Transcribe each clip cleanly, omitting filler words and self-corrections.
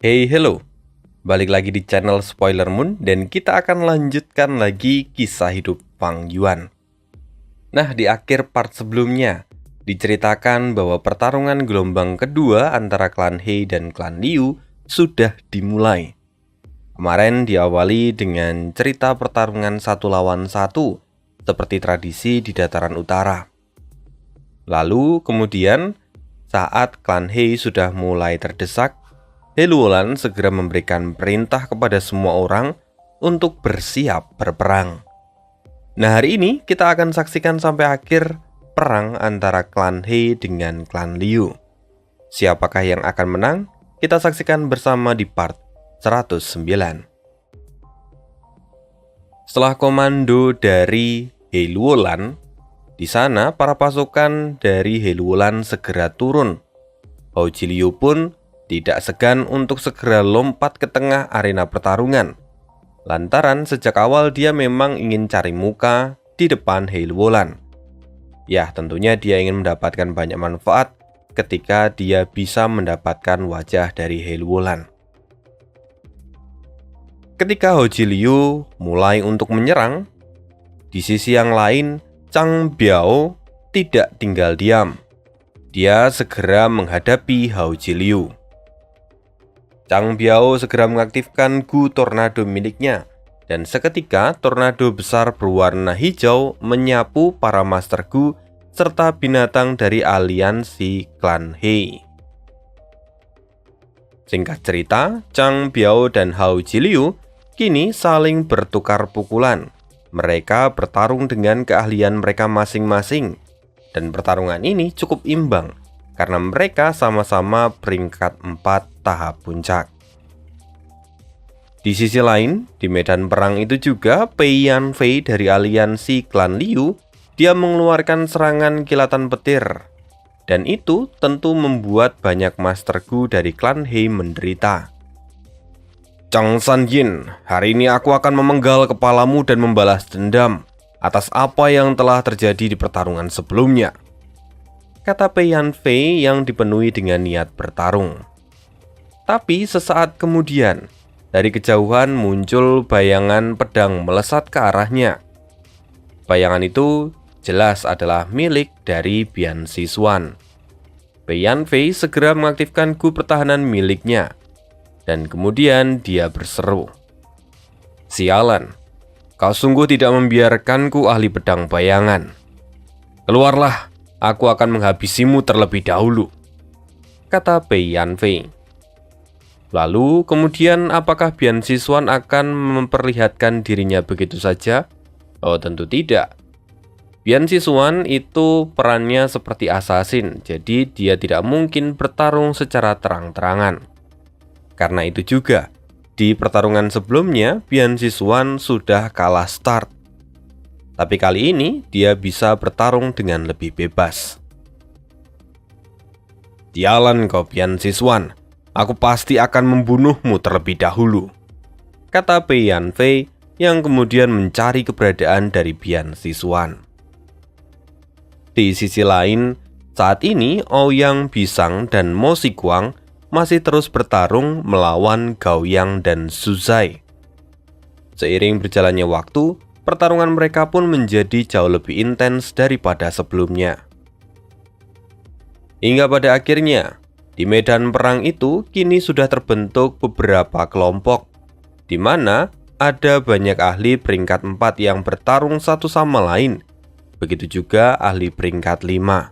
Hey, hello. Balik lagi di channel Spoiler Moon dan kita akan lanjutkan lagi kisah hidup Fang Yuan. Nah, di akhir part sebelumnya diceritakan bahwa pertarungan gelombang kedua antara klan He dan klan Liu sudah dimulai. Kemarin diawali dengan cerita pertarungan 1 lawan 1 seperti tradisi di dataran utara. Lalu kemudian saat klan He sudah mulai terdesak, He Luolan segera memberikan perintah kepada semua orang untuk bersiap berperang. Nah, hari ini kita akan saksikan sampai akhir perang antara klan He dengan klan Liu. Siapakah yang akan menang? Kita saksikan bersama di part 109. Setelah komando dari He Luolan, di sana para pasukan dari He Luolan segera turun. Hou Jiliu pun tidak segan untuk segera lompat ke tengah arena pertarungan. Lantaran sejak awal dia memang ingin cari muka di depan He Luolan. Ya, tentunya dia ingin mendapatkan banyak manfaat ketika dia bisa mendapatkan wajah dari He Luolan. Ketika Hou Jiliu mulai untuk menyerang, di sisi yang lain Zhang Biao tidak tinggal diam. Dia segera menghadapi Hou Jiliu. Zhang Biao segera mengaktifkan Gu Tornado miliknya, dan seketika tornado besar berwarna hijau menyapu para Master Gu serta binatang dari aliansi klan He. Singkat cerita, Zhang Biao dan Hou Jiliu kini saling bertukar pukulan. Mereka bertarung dengan keahlian mereka masing-masing, dan pertarungan ini cukup imbang karena mereka sama-sama peringkat 4 tahap puncak. Di sisi lain, di medan perang itu juga Pei Yanfei dari aliansi klan Liu, dia mengeluarkan serangan kilatan petir. Dan itu tentu membuat banyak Master Gu dari klan He menderita. Zhang Sanyin, hari ini aku akan memenggal kepalamu dan membalas dendam atas apa yang telah terjadi di pertarungan sebelumnya, kata Pei Yanfei yang dipenuhi dengan niat bertarung. Tapi sesaat kemudian, dari kejauhan muncul bayangan pedang melesat ke arahnya. Bayangan itu jelas adalah milik dari Bian Sisuan. Pei Yanfei segera mengaktifkan Gu pertahanan miliknya, dan kemudian dia berseru, "Sialan, kau sungguh tidak membiarkanku ahli pedang bayangan. Keluarlah, aku akan menghabisimu terlebih dahulu," kata Pei Yanfei. Lalu kemudian apakah Bian Sisuan akan memperlihatkan dirinya begitu saja? Oh, tentu tidak. Bian Sisuan itu perannya seperti assassin, jadi dia tidak mungkin bertarung secara terang-terangan. Karena itu juga, di pertarungan sebelumnya Bian Sisuan sudah kalah start. Tapi kali ini dia bisa bertarung dengan lebih bebas. "Sialan kau Bian Sisuan, aku pasti akan membunuhmu terlebih dahulu," kata Pei Yanfei yang kemudian mencari keberadaan dari Bian Sisuan. Di sisi lain, saat ini Ouyang Bisang dan Mo Xiguang masih terus bertarung melawan Gao Yang dan Su Zai. Seiring berjalannya waktu, pertarungan mereka pun menjadi jauh lebih intens daripada sebelumnya. Hingga pada akhirnya, di medan perang itu kini sudah terbentuk beberapa kelompok, di mana ada banyak ahli peringkat 4 yang bertarung satu sama lain. Begitu juga ahli peringkat 5.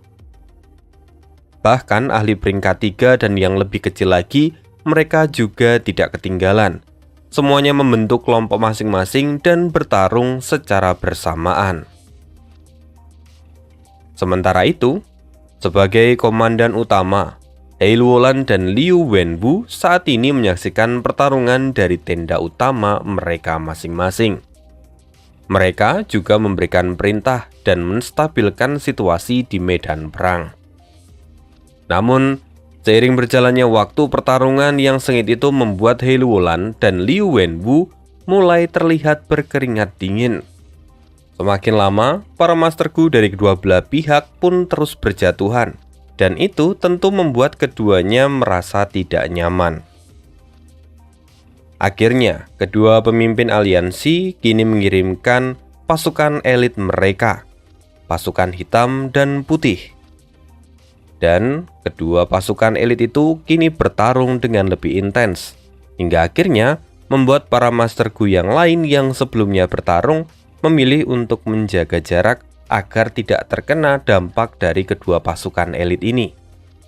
Bahkan ahli peringkat 3 dan yang lebih kecil lagi, mereka juga tidak ketinggalan. Semuanya membentuk kelompok masing-masing dan bertarung secara bersamaan. Sementara itu, sebagai komandan utama, He Luolan dan Liu Wenwu saat ini menyaksikan pertarungan dari tenda utama mereka masing-masing. Mereka juga memberikan perintah dan menstabilkan situasi di medan perang. Namun, seiring berjalannya waktu, pertarungan yang sengit itu membuat He Luolan dan Liu Wenwu mulai terlihat berkeringat dingin. Semakin lama, para Master Gu dari kedua belah pihak pun terus berjatuhan, dan itu tentu membuat keduanya merasa tidak nyaman. Akhirnya, kedua pemimpin aliansi kini mengirimkan pasukan elit mereka, pasukan hitam dan putih. Dan kedua pasukan elit itu kini bertarung dengan lebih intens, hingga akhirnya membuat para Master Gu yang lain yang sebelumnya bertarung memilih untuk menjaga jarak agar tidak terkena dampak dari kedua pasukan elit ini.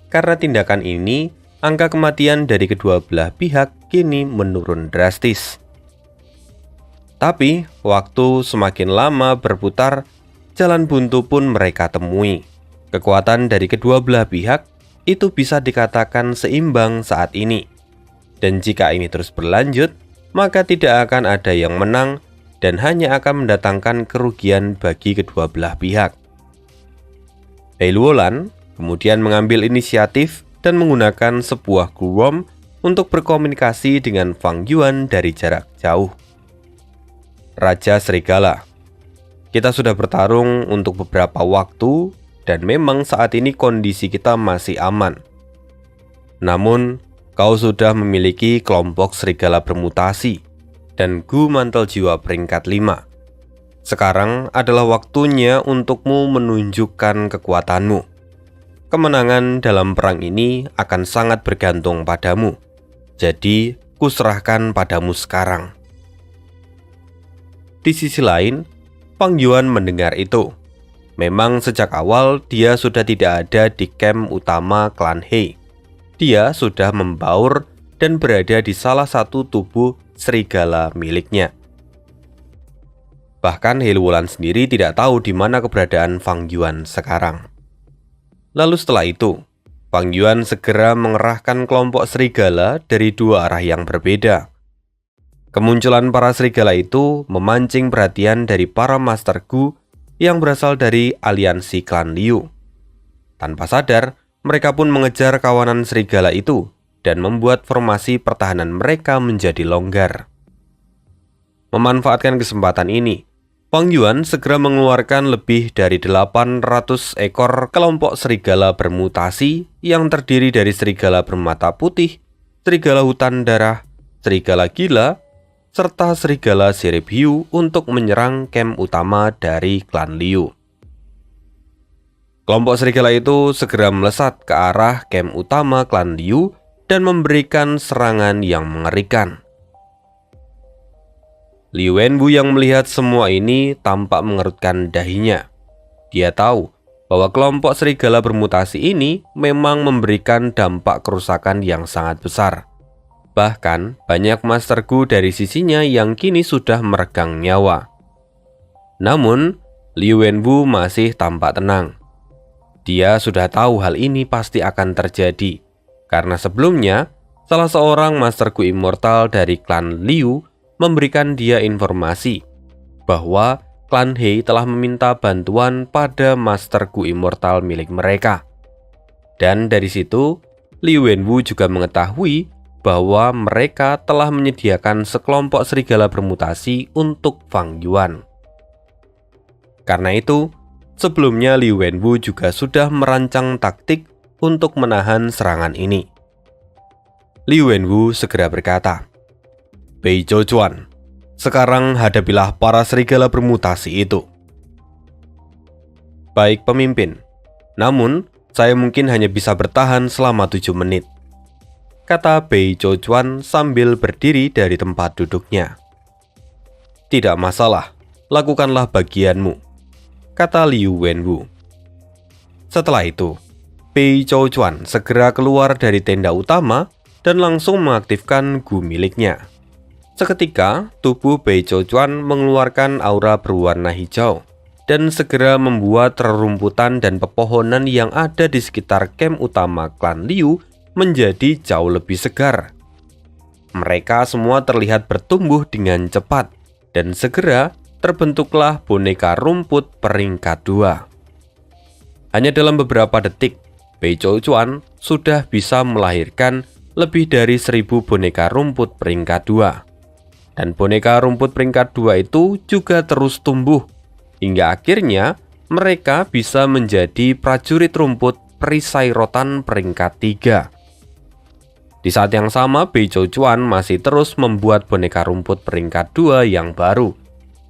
Karena tindakan ini, angka kematian dari kedua belah pihak kini menurun drastis. Tapi, waktu semakin lama berputar, jalan buntu pun mereka temui. Kekuatan dari kedua belah pihak itu bisa dikatakan seimbang saat ini. Dan jika ini terus berlanjut, maka tidak akan ada yang menang dan hanya akan mendatangkan kerugian bagi kedua belah pihak. Lei Luolan kemudian mengambil inisiatif dan menggunakan sebuah gurom untuk berkomunikasi dengan Fang Yuan dari jarak jauh. Raja Serigala, kita sudah bertarung untuk beberapa waktu dan memang saat ini kondisi kita masih aman. Namun, kau sudah memiliki kelompok serigala bermutasi dan Gu Mantel Jiwa peringkat 5. Sekarang adalah waktunya untukmu menunjukkan kekuatanmu. Kemenangan dalam perang ini akan sangat bergantung padamu. Jadi, kuserahkan padamu sekarang. Di sisi lain, Fang Yuan mendengar itu. Memang sejak awal dia sudah tidak ada di camp utama klan He. Dia sudah membaur dan berada di salah satu tubuh serigala miliknya. Bahkan He Luolan sendiri tidak tahu di mana keberadaan Fang Yuan sekarang. Lalu setelah itu, Fang Yuan segera mengerahkan kelompok serigala dari dua arah yang berbeda. Kemunculan para serigala itu memancing perhatian dari para Master Gu yang berasal dari aliansi klan Liu. Tanpa sadar, mereka pun mengejar kawanan serigala itu dan membuat formasi pertahanan mereka menjadi longgar. Memanfaatkan kesempatan ini, Fang Yuan segera mengeluarkan lebih dari 800 ekor kelompok serigala bermutasi yang terdiri dari serigala bermata putih, serigala hutan darah, serigala gila, serta serigala sirip hiu untuk menyerang camp utama dari klan Liu. Kelompok serigala itu segera melesat ke arah camp utama klan Liu dan memberikan serangan yang mengerikan. Liu Wenwu yang melihat semua ini tampak mengerutkan dahinya. Dia tahu bahwa kelompok serigala bermutasi ini memang memberikan dampak kerusakan yang sangat besar. Bahkan banyak Master Gu dari sisinya yang kini sudah meregang nyawa. Namun, Liu Wenwu masih tampak tenang. Dia sudah tahu hal ini pasti akan terjadi, karena sebelumnya salah seorang Master Gu Immortal dari klan Liu memberikan dia informasi bahwa klan He telah meminta bantuan pada Master Gu Immortal milik mereka. Dan dari situ, Liu Wenwu juga mengetahui bahwa mereka telah menyediakan sekelompok serigala bermutasi untuk Fang Yuan. Karena itu, sebelumnya Liu Wenwu juga sudah merancang taktik untuk menahan serangan ini. Liu Wenwu segera berkata, "Bei Zhoujuan, sekarang hadapilah para serigala bermutasi itu." "Baik pemimpin, namun saya mungkin hanya bisa bertahan selama 7 menit. Kata Bei Zhoujuan sambil berdiri dari tempat duduknya. "Tidak masalah, lakukanlah bagianmu," kata Liu Wenwu. Setelah itu, Bei Zhoujuan segera keluar dari tenda utama dan langsung mengaktifkan Gu miliknya. Seketika, tubuh Bei Zhoujuan mengeluarkan aura berwarna hijau dan segera membuat rerumputan dan pepohonan yang ada di sekitar camp utama klan Liu menjadi jauh lebih segar. Mereka semua terlihat bertumbuh dengan cepat dan segera terbentuklah boneka rumput peringkat 2. Hanya dalam beberapa detik, Bei Zhoujuan sudah bisa melahirkan lebih dari 1000 boneka rumput peringkat 2. Dan boneka rumput peringkat 2 itu juga terus tumbuh, hingga akhirnya mereka bisa menjadi prajurit rumput perisai rotan peringkat 3. Di saat yang sama, Bei Chouchuan masih terus membuat boneka rumput peringkat 2 yang baru.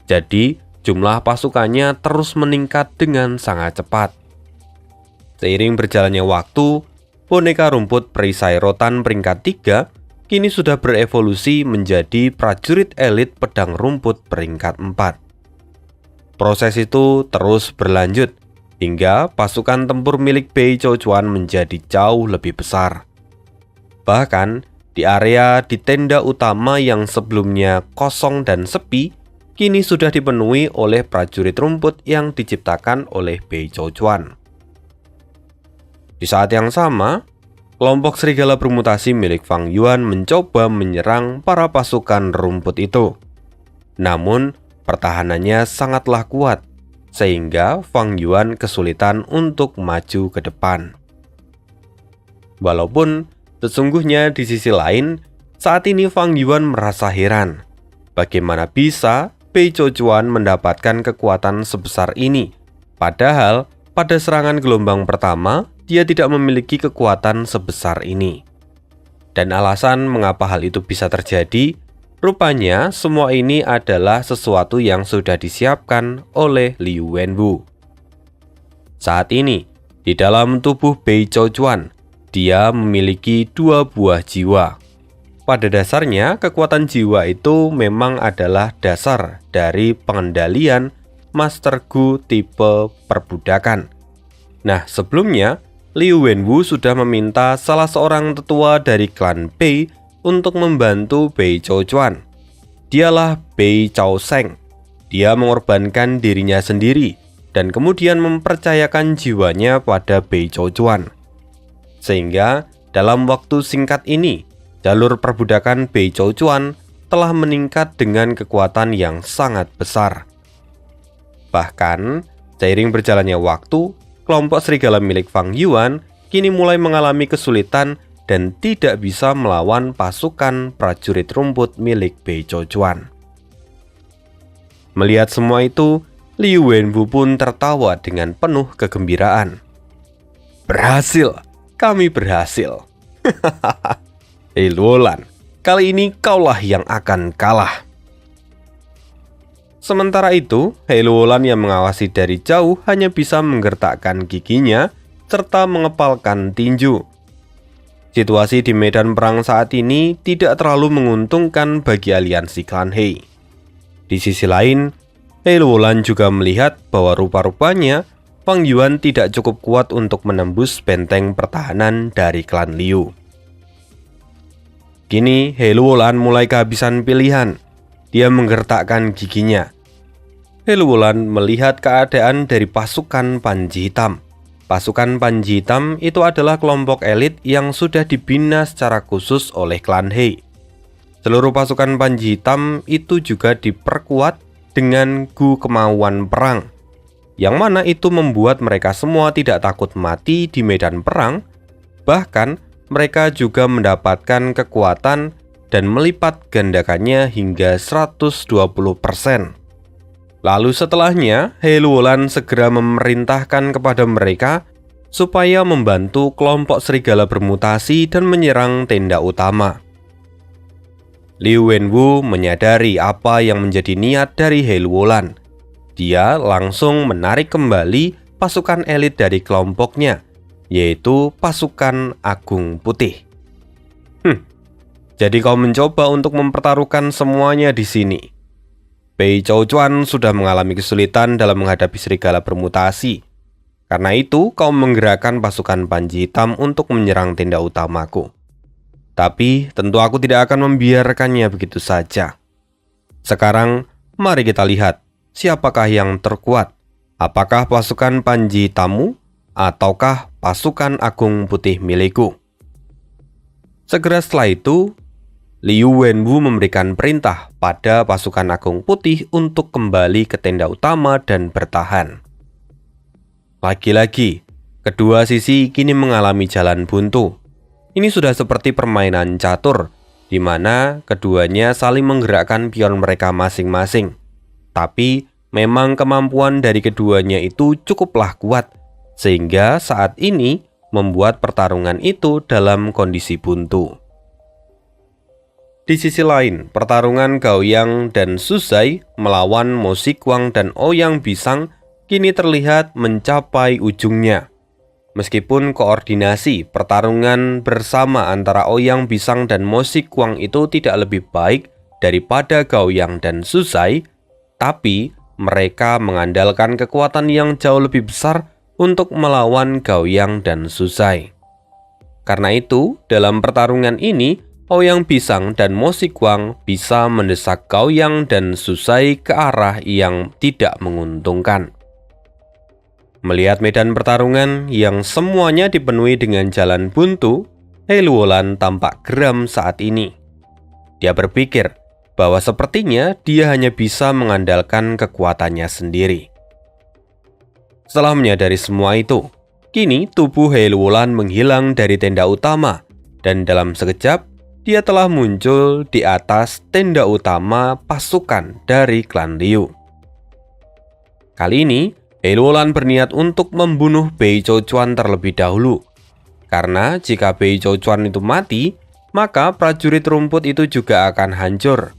Jadi, jumlah pasukannya terus meningkat dengan sangat cepat. Seiring berjalannya waktu, boneka rumput perisai rotan peringkat 3 kini sudah berevolusi menjadi prajurit elit pedang rumput peringkat 4. Proses itu terus berlanjut hingga pasukan tempur milik Bei Chouchuan menjadi jauh lebih besar. Bahkan, di area di tenda utama yang sebelumnya kosong dan sepi, kini sudah dipenuhi oleh prajurit rumput yang diciptakan oleh Bei Chouchuan. Di saat yang sama, kelompok serigala bermutasi milik Fang Yuan mencoba menyerang para pasukan rumput itu. Namun, pertahanannya sangatlah kuat, sehingga Fang Yuan kesulitan untuk maju ke depan. Walaupun sesungguhnya di sisi lain, saat ini Fang Yuan merasa heran. Bagaimana bisa Bei Chouchuan mendapatkan kekuatan sebesar ini? Padahal pada serangan gelombang pertama, dia tidak memiliki kekuatan sebesar ini. Dan alasan mengapa hal itu bisa terjadi, rupanya semua ini adalah sesuatu yang sudah disiapkan oleh Liu Wenwu. Saat ini, di dalam tubuh Bei Chouchuan, dia memiliki 2 buah jiwa. Pada dasarnya, kekuatan jiwa itu memang adalah dasar dari pengendalian Master Gu tipe perbudakan. Nah, sebelumnya, Liu Wenwu sudah meminta salah seorang tetua dari klan Bei untuk membantu Bei Chouchuan. Dialah Bei Chaoseng. Dia mengorbankan dirinya sendiri dan kemudian mempercayakan jiwanya pada Bei Chouchuan. Sehingga dalam waktu singkat ini, jalur perbudakan Bei Chouchuan telah meningkat dengan kekuatan yang sangat besar. Bahkan, seiring berjalannya waktu, kelompok serigala milik Fang Yuan kini mulai mengalami kesulitan dan tidak bisa melawan pasukan prajurit rumput milik Bei Chouchuan. Melihat semua itu, Liu Wenwu pun tertawa dengan penuh kegembiraan. "Berhasil! Kami berhasil. Hei Luolan, kali ini kaulah yang akan kalah." Sementara itu, Hei Luolan yang mengawasi dari jauh hanya bisa menggertakkan giginya serta mengepalkan tinju. Situasi di medan perang saat ini tidak terlalu menguntungkan bagi aliansi klan Hei. Di sisi lain, Hei Luolan juga melihat bahwa rupa-rupanya Fang Yuan tidak cukup kuat untuk menembus benteng pertahanan dari klan Liu. Kini, Hei Luolan mulai kehabisan pilihan. Dia menggertakkan giginya. Hei Luolan melihat keadaan dari pasukan Panji Hitam. Pasukan Panji Hitam itu adalah kelompok elit yang sudah dibina secara khusus oleh klan Hei. Seluruh pasukan Panji Hitam itu juga diperkuat dengan Gu kemauan perang, yang mana itu membuat mereka semua tidak takut mati di medan perang. Bahkan mereka juga mendapatkan kekuatan dan melipat gandakannya hingga 120%. Lalu setelahnya, Hei Luolan segera memerintahkan kepada mereka supaya membantu kelompok serigala bermutasi dan menyerang tenda utama. Liu Wenwu menyadari apa yang menjadi niat dari Hei Luolan. Dia langsung menarik kembali pasukan elit dari kelompoknya, yaitu pasukan Agung Putih. Jadi kau mencoba untuk mempertaruhkan semuanya di sini. Bei Chouchuan sudah mengalami kesulitan dalam menghadapi serigala bermutasi. Karena itu, kau menggerakkan pasukan Panji Hitam untuk menyerang tenda utamaku. Tapi tentu aku tidak akan membiarkannya begitu saja. Sekarang, mari kita lihat siapakah yang terkuat. Apakah pasukan Panji Hitammu ataukah pasukan Agung Putih milikku? Segera setelah itu, Liu Wenwu memberikan perintah pada pasukan Agung Putih untuk kembali ke tenda utama dan bertahan. Lagi-lagi, kedua sisi kini mengalami jalan buntu. Ini sudah seperti permainan catur, di mana keduanya saling menggerakkan pion mereka masing-masing. Tapi, memang kemampuan dari keduanya itu cukuplah kuat, sehingga saat ini membuat pertarungan itu dalam kondisi buntu. Di sisi lain, pertarungan Gao Yang dan Susai melawan Mo Sikwang dan Ouyang Bisang kini terlihat mencapai ujungnya. Meskipun koordinasi pertarungan bersama antara Ouyang Bisang dan Mo Sikwang itu tidak lebih baik daripada Gao Yang dan Susai, tapi mereka mengandalkan kekuatan yang jauh lebih besar untuk melawan Gao Yang dan Susai. Karena itu, dalam pertarungan ini, Ouyang Bisang dan Mo Sikwang bisa mendesak Gao Yang dan Susai ke arah yang tidak menguntungkan. Melihat medan pertarungan yang semuanya dipenuhi dengan jalan buntu, He Luolan tampak geram saat ini. Dia berpikir bahwa sepertinya dia hanya bisa mengandalkan kekuatannya sendiri. Setelah menyadari semua itu, kini tubuh He Luolan menghilang dari tenda utama, dan dalam sekejap, dia telah muncul di atas tenda utama pasukan dari klan Liu. Kali ini, He Luolan berniat untuk membunuh Bei Chouchuan terlebih dahulu. Karena jika Bei Chouchuan itu mati, maka prajurit rumput itu juga akan hancur.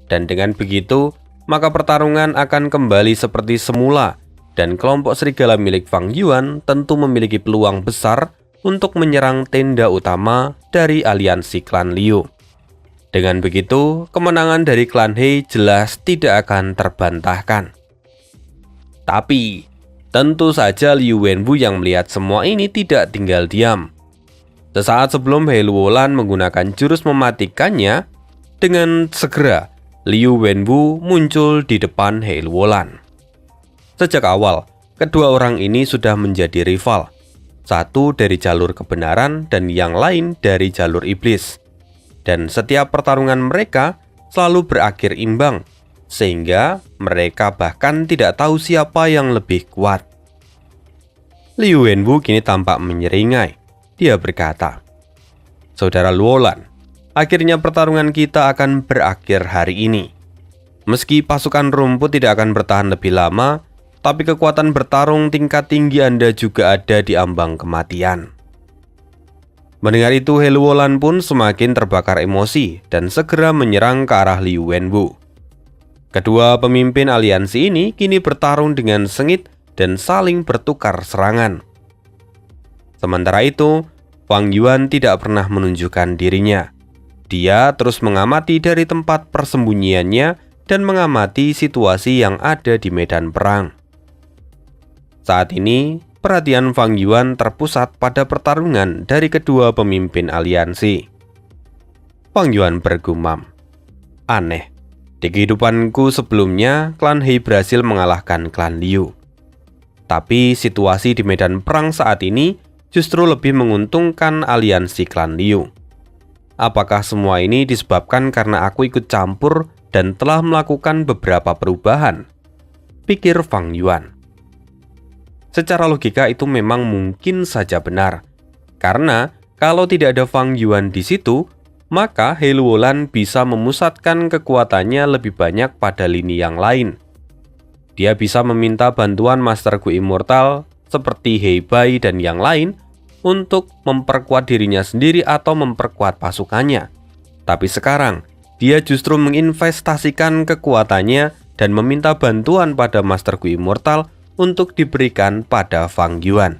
Dan dengan begitu, maka pertarungan akan kembali seperti semula, dan kelompok serigala milik Fang Yuan tentu memiliki peluang besar untuk menyerang tenda utama dari aliansi klan Liu. Dengan begitu, kemenangan dari klan He jelas tidak akan terbantahkan. Tapi, tentu saja Liu Wenwu yang melihat semua ini tidak tinggal diam. Sesaat sebelum He Luolan menggunakan jurus mematikannya, dengan segera Liu Wenwu muncul di depan He Luolan. Sejak awal, kedua orang ini sudah menjadi rival. Satu dari jalur kebenaran dan yang lain dari jalur iblis. Dan setiap pertarungan mereka selalu berakhir imbang, sehingga mereka bahkan tidak tahu siapa yang lebih kuat. Liu Wenwu kini tampak menyeringai. Dia berkata, "Saudara Luolan, akhirnya pertarungan kita akan berakhir hari ini. Meski pasukan rumput tidak akan bertahan lebih lama, tapi kekuatan bertarung tingkat tinggi Anda juga ada di ambang kematian." Mendengar itu, He Luolan pun semakin terbakar emosi dan segera menyerang ke arah Liu Wenwu. Kedua pemimpin aliansi ini kini bertarung dengan sengit dan saling bertukar serangan. Sementara itu, Fang Yuan tidak pernah menunjukkan dirinya. Dia terus mengamati dari tempat persembunyiannya dan mengamati situasi yang ada di medan perang. Saat ini, perhatian Fang Yuan terpusat pada pertarungan dari kedua pemimpin aliansi. Fang Yuan bergumam, "Aneh, di kehidupanku sebelumnya, klan He berhasil mengalahkan klan Liu. Tapi situasi di medan perang saat ini justru lebih menguntungkan aliansi klan Liu. Apakah semua ini disebabkan karena aku ikut campur dan telah melakukan beberapa perubahan?" pikir Fang Yuan. Secara logika itu memang mungkin saja benar. Karena kalau tidak ada Fang Yuan di situ, maka He Luolan bisa memusatkan kekuatannya lebih banyak pada lini yang lain. Dia bisa meminta bantuan Master Gu Immortal seperti He Bai dan yang lain untuk memperkuat dirinya sendiri atau memperkuat pasukannya. Tapi sekarang, dia justru menginvestasikan kekuatannya dan meminta bantuan pada Master Gu Immortal untuk diberikan pada Fang Yuan.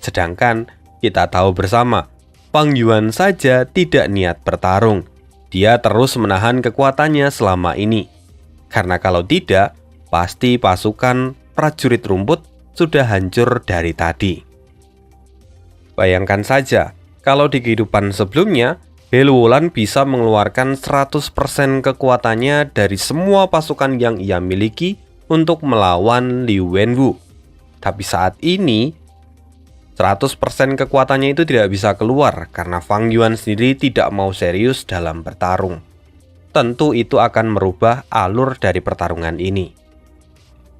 Sedangkan kita tahu bersama, Fang Yuan saja tidak niat bertarung. Dia terus menahan kekuatannya selama ini. Karena kalau tidak, pasti pasukan prajurit rumput sudah hancur dari tadi. Bayangkan saja, kalau di kehidupan sebelumnya, He Luolan bisa mengeluarkan 100% kekuatannya dari semua pasukan yang ia miliki untuk melawan Liu Wenwu. Tapi saat ini, 100% kekuatannya itu tidak bisa keluar karena Fang Yuan sendiri tidak mau serius dalam bertarung. Tentu itu akan merubah alur dari pertarungan ini.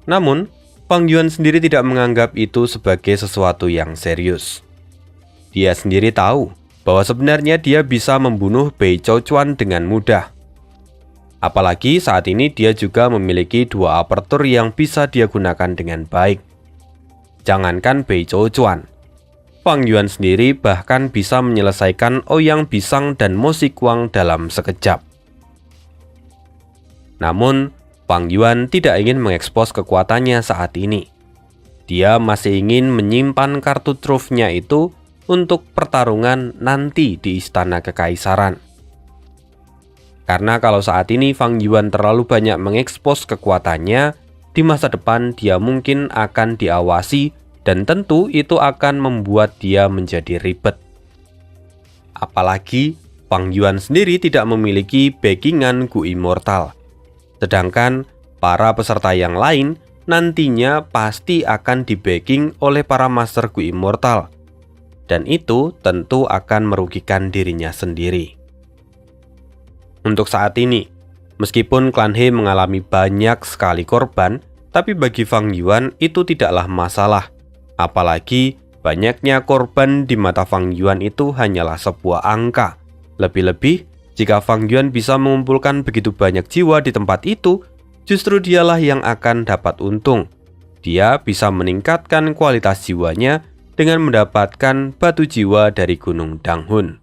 Namun, Fang Yuan sendiri tidak menganggap itu sebagai sesuatu yang serius. Dia sendiri tahu bahwa sebenarnya dia bisa membunuh Bei Chouchuan dengan mudah. Apalagi saat ini dia juga memiliki dua apertur yang bisa dia gunakan dengan baik. Jangankan Bei Chouchuan, Fang Yuan sendiri bahkan bisa menyelesaikan Ouyang Bisang dan Mo Xiguang dalam sekejap. Namun, Fang Yuan tidak ingin mengekspos kekuatannya saat ini. Dia masih ingin menyimpan kartu trufnya itu untuk pertarungan nanti di Istana Kekaisaran. Karena kalau saat ini Fang Yuan terlalu banyak mengekspos kekuatannya, di masa depan dia mungkin akan diawasi dan tentu itu akan membuat dia menjadi ribet. Apalagi Fang Yuan sendiri tidak memiliki backingan Gu Immortal. Sedangkan para peserta yang lain nantinya pasti akan di-backing oleh para Master Gu Immortal. Dan itu tentu akan merugikan dirinya sendiri. Untuk saat ini, meskipun klan He mengalami banyak sekali korban, tapi bagi Fang Yuan itu tidaklah masalah. Apalagi banyaknya korban di mata Fang Yuan itu hanyalah sebuah angka. Lebih-lebih, jika Fang Yuan bisa mengumpulkan begitu banyak jiwa di tempat itu, justru dialah yang akan dapat untung. Dia bisa meningkatkan kualitas jiwanya dengan mendapatkan batu jiwa dari Gunung Danghun.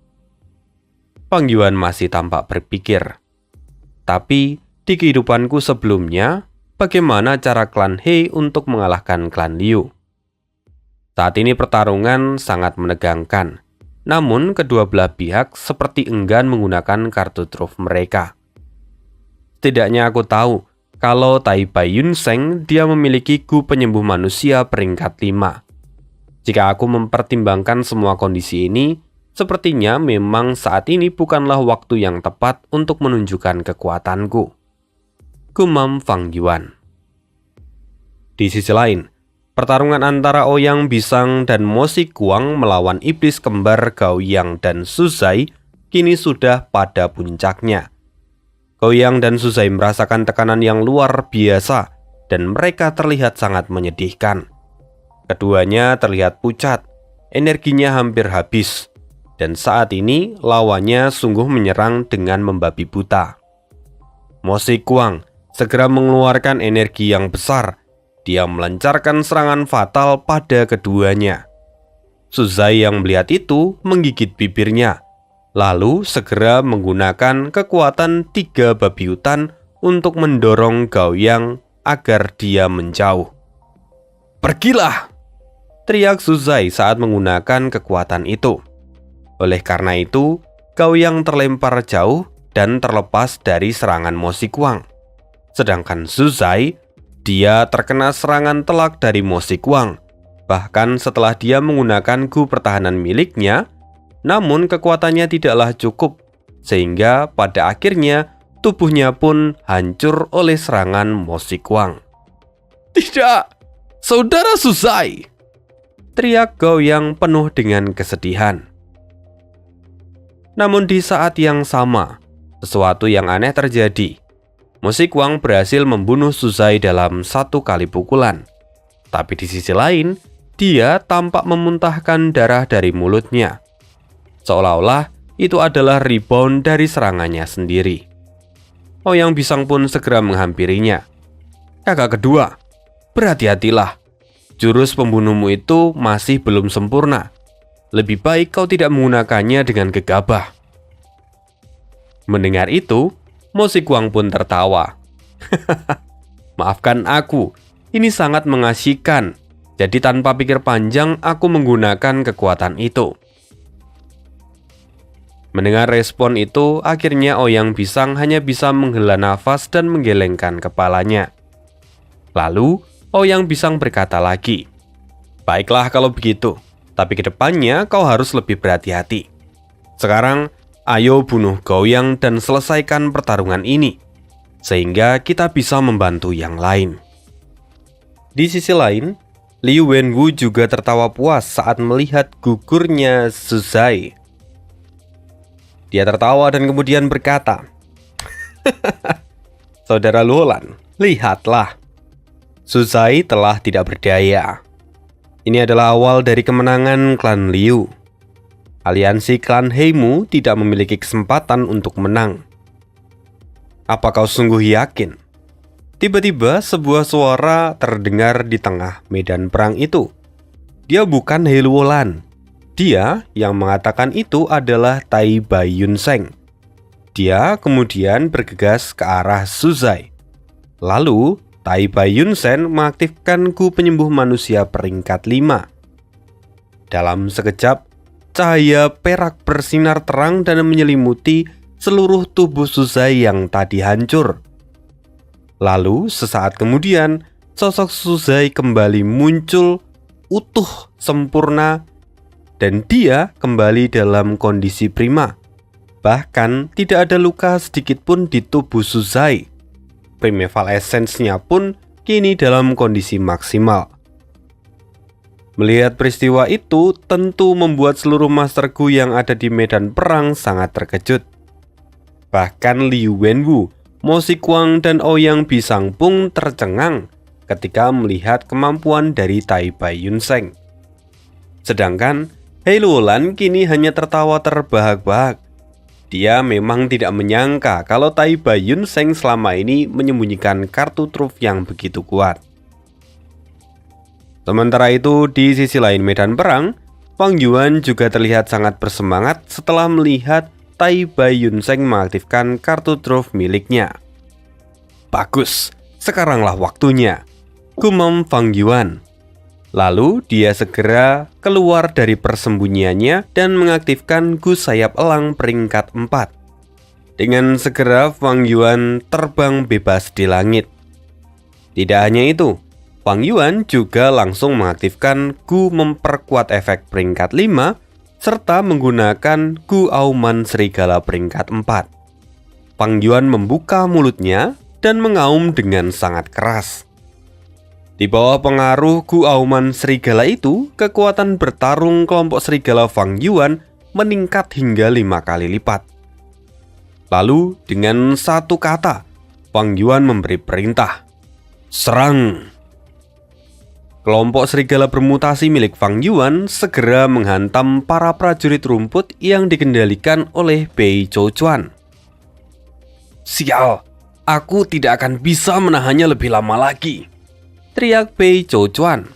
Fang Yuan masih tampak berpikir, tapi di kehidupanku sebelumnya, bagaimana cara klan He untuk mengalahkan klan Liu? Saat ini pertarungan sangat menegangkan, namun kedua belah pihak seperti enggan menggunakan kartu truf mereka. Setidaknya aku tahu kalau Tai Bai Yun Seng dia memiliki Gu penyembuh manusia peringkat 5. Jika aku mempertimbangkan semua kondisi ini, sepertinya memang saat ini bukanlah waktu yang tepat untuk menunjukkan kekuatanku, gumam Fang Yuan. Di sisi lain, pertarungan antara Ouyang Bisang dan Mo Xiguang melawan iblis kembar Gao Yang dan Su Zai kini sudah pada puncaknya. Gao Yang dan Su Zai merasakan tekanan yang luar biasa dan mereka terlihat sangat menyedihkan. Keduanya terlihat pucat, energinya hampir habis, dan saat ini lawannya sungguh menyerang dengan membabi buta. Mo Xiguang segera mengeluarkan energi yang besar. Dia melancarkan serangan fatal pada keduanya. Su Zai yang melihat itu menggigit bibirnya, lalu segera menggunakan kekuatan 3 babi hutan untuk mendorong Gao Yang agar dia menjauh. "Pergilah!" teriak Su Zai saat menggunakan kekuatan itu. Oleh karena itu, Gao Yang terlempar jauh dan terlepas dari serangan Mo Xiguang. Sedangkan Su Zai, dia terkena serangan telak dari Mo Xiguang, bahkan setelah dia menggunakan Gu pertahanan miliknya, namun kekuatannya tidaklah cukup, sehingga pada akhirnya tubuhnya pun hancur oleh serangan Mo Xiguang. "Tidak, saudara Su Zai!" teriak Gao Yang penuh dengan kesedihan. Namun di saat yang sama, sesuatu yang aneh terjadi. Mo Xiguang berhasil membunuh Su Zai dalam 1 kali pukulan. Tapi di sisi lain, dia tampak memuntahkan darah dari mulutnya. Seolah-olah itu adalah rebound dari serangannya sendiri. Ouyang Bisang pun segera menghampirinya. "Kakak kedua, berhati-hatilah. Jurus pembunuhmu itu masih belum sempurna. Lebih baik kau tidak menggunakannya dengan gegabah." Mendengar itu, Mo Xiguang pun tertawa. "Maafkan aku, ini sangat mengasihkan. Jadi tanpa pikir panjang aku menggunakan kekuatan itu." Mendengar respon itu, akhirnya Ouyang Bisang hanya bisa menghela nafas dan menggelengkan kepalanya. Lalu, Ouyang Bisang berkata lagi, "Baiklah kalau begitu, tapi kedepannya kau harus lebih berhati-hati. Sekarang, ayo bunuh Gao Yang dan selesaikan pertarungan ini, sehingga kita bisa membantu yang lain." Di sisi lain, Liu Wenwu juga tertawa puas saat melihat gugurnya Su Zai. Dia tertawa dan kemudian berkata, "Saudara Luolan, lihatlah. Su Zai telah tidak berdaya. Ini adalah awal dari kemenangan klan Liu. Aliansi klan Heimu tidak memiliki kesempatan untuk menang. Apa kau sungguh yakin?" Tiba-tiba sebuah suara terdengar di tengah medan perang itu. Dia bukan He Luolan. Dia yang mengatakan itu adalah Tai Bai Yun Seng. Dia kemudian bergegas ke arah Suzai. Lalu, Tai Bai Yun Seng mengaktifkan Gu penyembuh manusia peringkat 5. Dalam sekejap, cahaya perak bersinar terang dan menyelimuti seluruh tubuh Suzai yang tadi hancur. Lalu, sesaat kemudian, sosok Suzai kembali muncul utuh, sempurna, dan dia kembali dalam kondisi prima. Bahkan tidak ada luka sedikit pun di tubuh Suzai. Primeval Essence-nya pun kini dalam kondisi maksimal. Melihat peristiwa itu tentu membuat seluruh Master Gu yang ada di medan perang sangat terkejut. Bahkan Liu Wenwu, Mo Xiguang, dan Ouyang Bisang pun tercengang ketika melihat kemampuan dari Tai Bai Yun Seng. Sedangkan He Luolan kini hanya tertawa terbahak-bahak. Dia memang tidak menyangka kalau Tai Bai Yun Seng selama ini menyembunyikan kartu truf yang begitu kuat. Sementara itu, di sisi lain medan perang, Fang Yuan juga terlihat sangat bersemangat setelah melihat Tai Bai Yun Seng mengaktifkan kartu truf miliknya. Bagus, sekaranglah waktunya, gumam Fang Yuan. Lalu dia segera keluar dari persembunyiannya dan mengaktifkan Gu sayap elang peringkat 4. Dengan segera Fang Yuan terbang bebas di langit. Tidak hanya itu, Fang Yuan juga langsung mengaktifkan Gu memperkuat efek peringkat 5 serta menggunakan Gu auman serigala peringkat 4. Fang Yuan membuka mulutnya dan mengaum dengan sangat keras. Di bawah pengaruh Gu auman serigala itu, kekuatan bertarung kelompok serigala Fang Yuan meningkat hingga 5 kali lipat. Lalu dengan satu kata, Fang Yuan memberi perintah, "Serang!" Kelompok serigala bermutasi milik Fang Yuan segera menghantam para prajurit rumput yang dikendalikan oleh Bei Zhouchuan. "Sial, aku tidak akan bisa menahannya lebih lama lagi," teriak Bei Zhouchuan.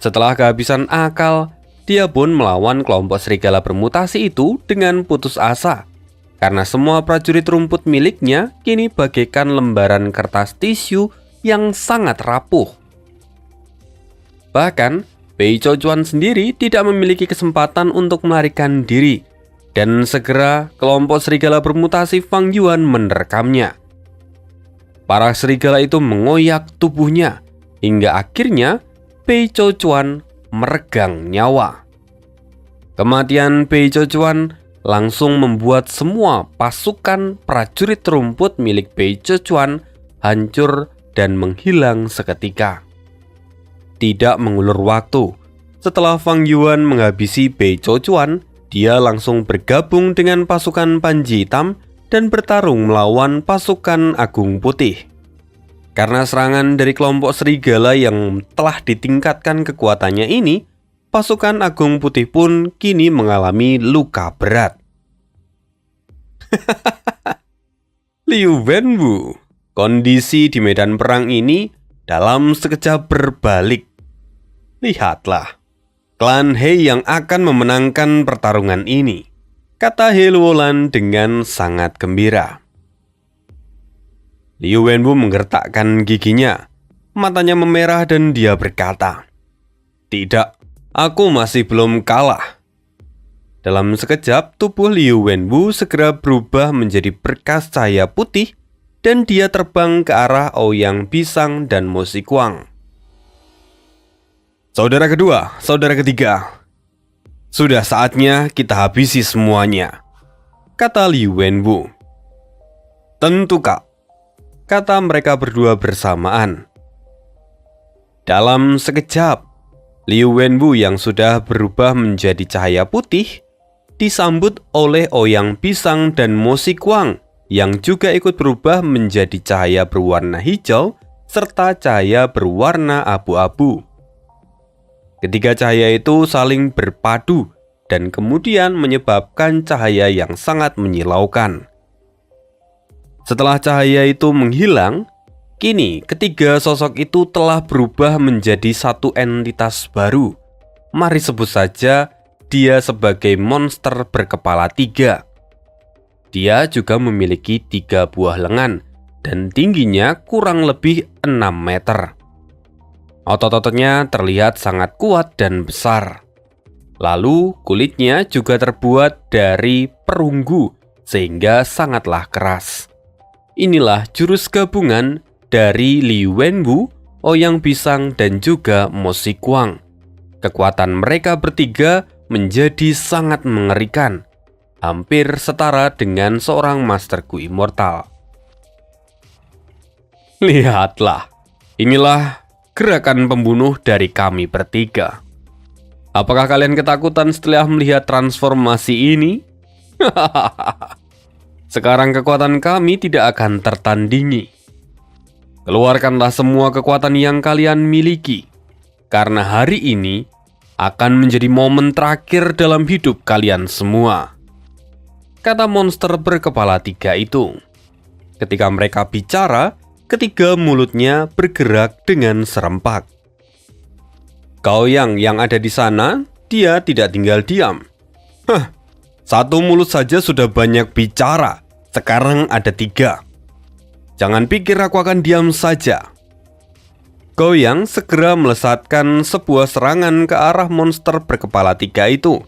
Setelah kehabisan akal, dia pun melawan kelompok serigala bermutasi itu dengan putus asa, karena semua prajurit rumput miliknya kini bagaikan lembaran kertas tisu yang sangat rapuh. Bahkan, Bei Zhouchuan sendiri tidak memiliki kesempatan untuk melarikan diri, dan segera kelompok serigala bermutasi Fang Yuan menerkamnya. Para serigala itu mengoyak tubuhnya, hingga akhirnya Bei Zhouchuan meregang nyawa. Kematian Bei Zhouchuan langsung membuat semua pasukan prajurit rumput milik Bei Zhouchuan hancur dan menghilang seketika. Tidak mengulur waktu, setelah Fang Yuan menghabisi Bei Zhouchuan, dia langsung bergabung dengan pasukan Panji Hitam dan bertarung melawan pasukan Agung Putih. Karena serangan dari kelompok serigala yang telah ditingkatkan kekuatannya ini, pasukan Agung Putih pun kini mengalami luka berat. Liu Wenwu, kondisi di medan perang ini dalam sekejap berbalik. Lihatlah, klan He yang akan memenangkan pertarungan ini, kata He Luolan dengan sangat gembira. Liu Wenwu menggertakkan giginya, matanya memerah dan dia berkata, "Tidak, aku masih belum kalah." Dalam sekejap, tubuh Liu Wenwu segera berubah menjadi berkas cahaya putih dan dia terbang ke arah Ouyang Bisang dan Mo Xiguang. "Saudara kedua, saudara ketiga, sudah saatnya kita habisi semuanya," kata Liu Wenwu. "Tentu, Kak," kata mereka berdua bersamaan. Dalam sekejap, Liu Wenwu yang sudah berubah menjadi cahaya putih disambut oleh Ouyang Bisang dan Mo Xiguang yang juga ikut berubah menjadi cahaya berwarna hijau serta cahaya berwarna abu-abu. Ketiga cahaya itu saling berpadu dan kemudian menyebabkan cahaya yang sangat menyilaukan. Setelah cahaya itu menghilang, kini ketiga sosok itu telah berubah menjadi satu entitas baru, mari sebut saja dia sebagai monster berkepala 3. Dia juga memiliki 3 buah lengan dan tingginya kurang lebih 6 meter. Otot-ototnya terlihat sangat kuat dan besar. Lalu kulitnya juga terbuat dari perunggu sehingga sangatlah keras. Inilah jurus gabungan dari Li Wenwu, Ouyang Pisang, dan juga Mo Xiguang. Kekuatan mereka bertiga menjadi sangat mengerikan, hampir setara dengan seorang Master Gu Immortal. Lihatlah, inilah gerakan pembunuh dari kami bertiga. Apakah kalian ketakutan setelah melihat transformasi ini? Sekarang kekuatan kami tidak akan tertandingi. Keluarkanlah semua kekuatan yang kalian miliki, karena hari ini akan menjadi momen terakhir dalam hidup kalian semua, kata monster berkepala 3 itu. Ketika mereka bicara, ketiga mulutnya bergerak dengan serempak. Gaoyang yang ada di sana, dia tidak tinggal diam. Satu mulut saja sudah banyak bicara, sekarang ada 3. Jangan pikir aku akan diam saja. Gaoyang segera melesatkan sebuah serangan ke arah monster berkepala 3 itu.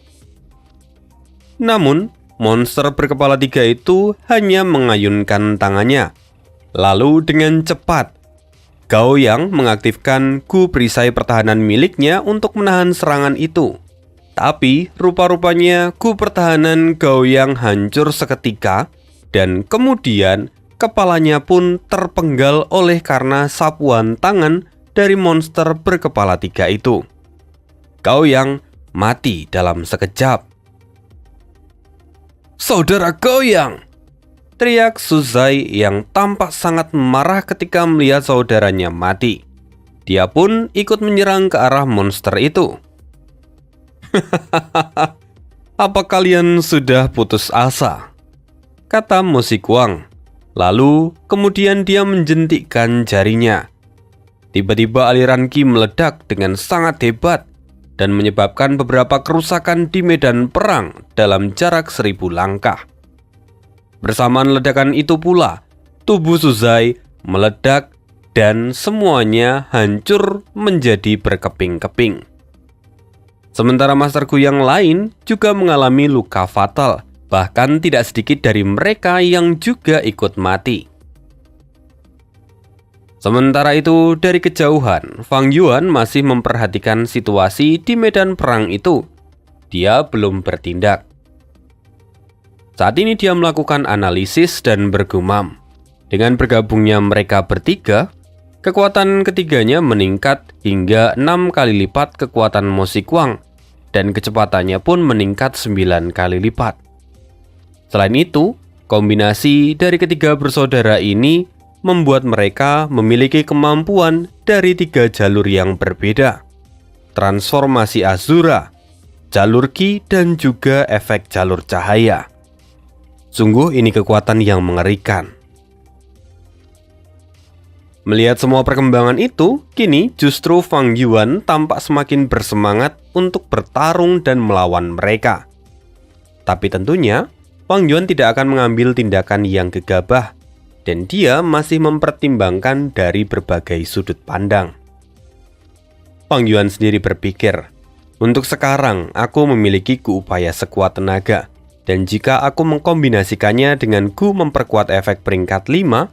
Namun, monster berkepala 3 itu hanya mengayunkan tangannya. Lalu dengan cepat, Gaoyang mengaktifkan Gu perisai pertahanan miliknya untuk menahan serangan itu. Tapi rupa-rupanya Gu pertahanan Gaoyang hancur seketika dan kemudian kepalanya pun terpenggal oleh karena sapuan tangan dari monster berkepala 3 itu. Gaoyang mati dalam sekejap. "Saudara Gaoyang!" teriak Su Zai yang tampak sangat marah ketika melihat saudaranya mati. Dia pun ikut menyerang ke arah monster itu. "Apa kalian sudah putus asa?" kata Mo Xiguang. Lalu kemudian dia menjentikkan jarinya. Tiba-tiba aliran Qi meledak dengan sangat hebat dan menyebabkan beberapa kerusakan di medan perang dalam jarak 1000 langkah. Bersamaan ledakan itu pula, tubuh Su Zai meledak dan semuanya hancur menjadi berkeping-keping. Sementara Master Gu yang lain juga mengalami luka fatal. Bahkan tidak sedikit dari mereka yang juga ikut mati. Sementara itu, dari kejauhan, Fang Yuan masih memperhatikan situasi di medan perang itu. Dia belum bertindak. Saat ini dia melakukan analisis dan bergumam. Dengan bergabungnya mereka bertiga, kekuatan ketiganya meningkat hingga 6 kali lipat kekuatan Mo Xiguang, dan kecepatannya pun meningkat 9 kali lipat. Selain itu, kombinasi dari ketiga bersaudara ini membuat mereka memiliki kemampuan dari 3 jalur yang berbeda. Transformasi Azura, jalur Qi, dan juga efek jalur cahaya. Sungguh ini kekuatan yang mengerikan. Melihat semua perkembangan itu, kini justru Fang Yuan tampak semakin bersemangat untuk bertarung dan melawan mereka. Tapi tentunya, Fang Yuan tidak akan mengambil tindakan yang gegabah, dan dia masih mempertimbangkan dari berbagai sudut pandang. Fang Yuan sendiri berpikir, untuk sekarang aku memiliki Gu upaya sekuat tenaga, dan jika aku mengkombinasikannya dengan Gu memperkuat efek peringkat 5,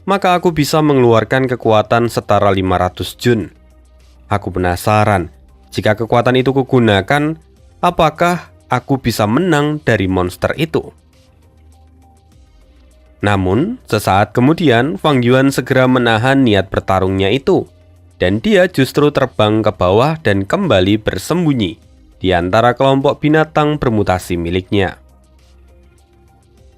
maka aku bisa mengeluarkan kekuatan setara 500 Jun. Aku penasaran, jika kekuatan itu kugunakan, apakah aku bisa menang dari monster itu? Namun, sesaat kemudian Fang Yuan segera menahan niat bertarungnya itu, dan dia justru terbang ke bawah dan kembali bersembunyi di antara kelompok binatang bermutasi miliknya.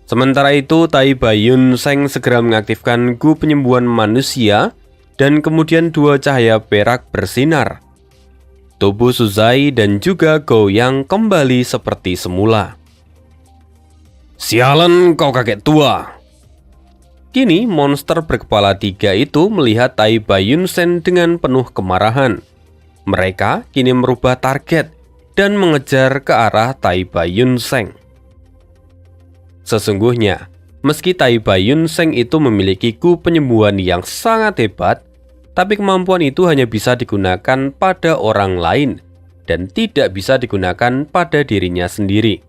Sementara itu, Tai Baiyun Seng segera mengaktifkan Gu penyembuhan manusia, dan kemudian 2 cahaya perak bersinar. Tubuh Su Zai dan juga Gaoyang kembali seperti semula. "Sialan kau kakek tua!" Kini monster berkepala 3 itu melihat Tai Baiyun Seng dengan penuh kemarahan. Mereka kini merubah target dan mengejar ke arah Tai Baiyun Seng. Sesungguhnya, meski Tai Baiyun Seng itu memiliki Gu penyembuhan yang sangat hebat, tapi kemampuan itu hanya bisa digunakan pada orang lain dan tidak bisa digunakan pada dirinya sendiri.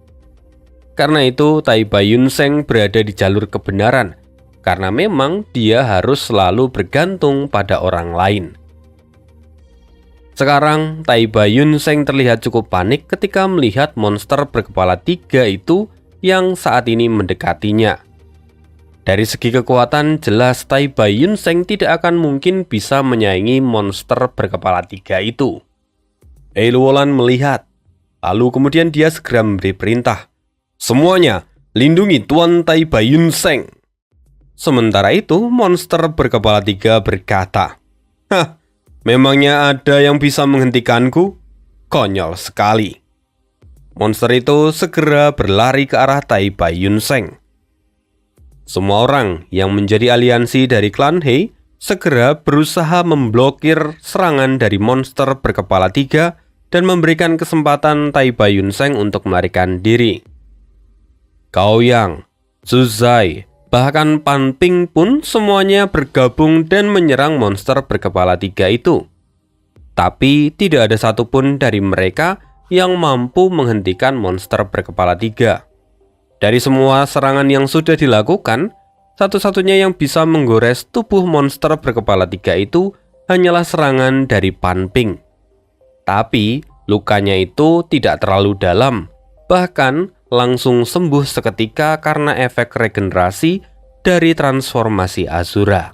Karena itu, Tai Baiyun Seng berada di jalur kebenaran, karena memang dia harus selalu bergantung pada orang lain. Sekarang, Tai Baiyun Seng terlihat cukup panik ketika melihat monster berkepala 3 itu yang saat ini mendekatinya. Dari segi kekuatan, jelas Tai Baiyun Seng tidak akan mungkin bisa menyaingi monster berkepala 3 itu. Luolan melihat, lalu kemudian dia segera memberi perintah, "Semuanya, lindungi Tuan Tai Baiyun Seng." Sementara itu, monster berkepala 3 berkata, "Hah, memangnya ada yang bisa menghentikanku? Konyol sekali." Monster itu segera berlari ke arah Tai Baiyun Seng. Semua orang yang menjadi aliansi dari klan He segera berusaha memblokir serangan dari monster berkepala 3 dan memberikan kesempatan Tai Baiyun Seng untuk melarikan diri. Gao Yang, Zhu Zai, bahkan Pan Ping pun semuanya bergabung dan menyerang monster berkepala 3 itu. Tapi tidak ada satupun dari mereka yang mampu menghentikan monster berkepala 3. Dari semua serangan yang sudah dilakukan, satu-satunya yang bisa menggores tubuh monster berkepala 3 itu hanyalah serangan dari Pan Ping. Tapi lukanya itu tidak terlalu dalam, bahkan langsung sembuh seketika karena efek regenerasi dari transformasi Azura.